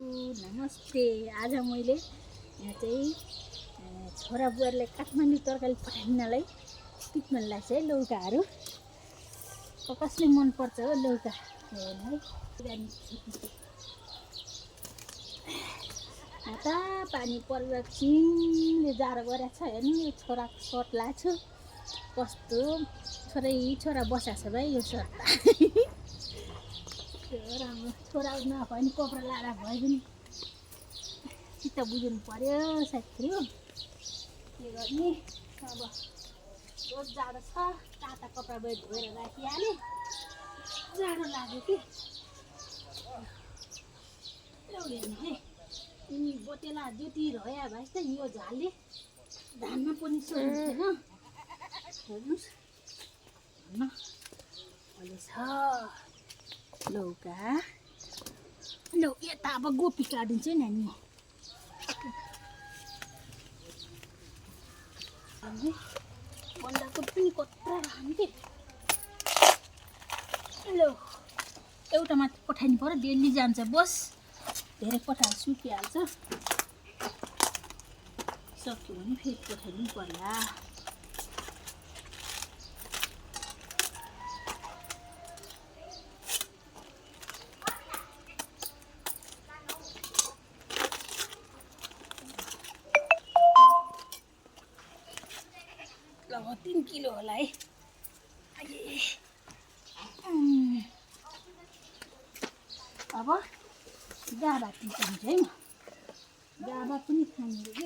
नमस्ते। आज मैले यहाँ चाहिँ छोरा बुहारीलाई काठमाडौँ तरकारी पठाइदिनलाई टिप्न लाग्छ है। लौकाहरू कसले मनपर्छ हो लौका हेर्नु है। यहाँ पानी परेर चिनले जाडो गरेको छ। हेर्नु यो छोराको सर्ट लाएको छु। कस्तो छोरा बसाएको छ भाइ यो सर्ट। राम्रो छोरा नभए पनि कपडा लाएर भए पनि चित्त बुझ्नु पर्यो साथीहरू। के गर्ने अब रोज जाडो छ। ताता कपडा धोएर राखिहालेँ। जाडो लाग्यो कि हेर्नु है। बोटेला ज्योति रह्या भाइ त यो झालले धानमा पनि सोध्दैन। हेर्नुहोस् न अहिले छ लौका। यता अब गोपी काटिदिन्छु नि हामी। बन्दाको पनि कत्रा राख्ने ल एउटा मात्र पठाइनु पर्यो। डेली जान्छ बस। धेरै पठाएर सुकिहाल्छ। सक्यो भने फेरि पठाइदिनु पर्ला। लगभग 3 किलो होला है। अब जाबा पिसाउँछु है म। जाबा पनि खानु के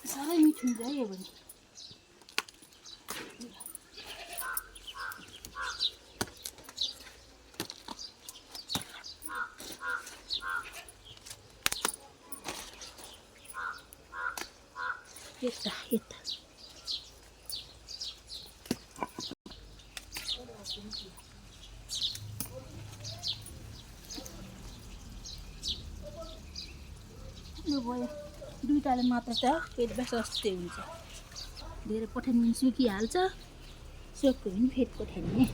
साह्रै मिठो हुन्छ है यो भने। यता यो भयो दुईटाले मात्र त पेट सस्तै हुन्छ। धेरै पठाइदिनु भने सुकिहाल्छ। सक्यो भने फेरि पठाइदिने।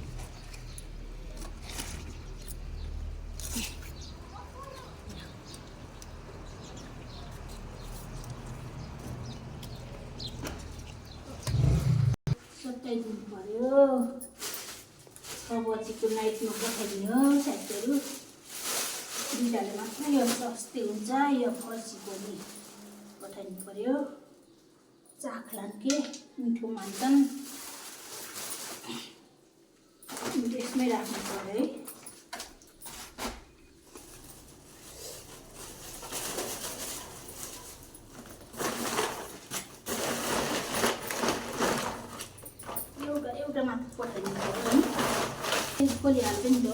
सताइदिनु पर्यो। 6 बजीको नाइटमा पठाइदिनु हो साथीहरू। दुईटाले मात्र यो सस्तै हुन्छ। यो फर्सीको नि पठाइदिनु पर्यो। चाख्लान् के मिठो मान्छन्। त्यसमै राख्नु पर्यो है। एउटा मात्र पठाइदिनु पर्यो है। खोलिहाल्छ नि त।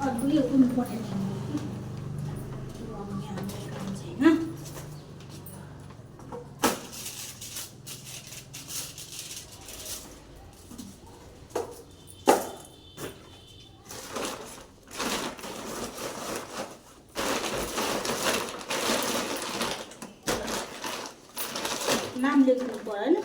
अर्को पनि पठाइदिनु काम छैन। नाम लेख्नु पर्यो नि।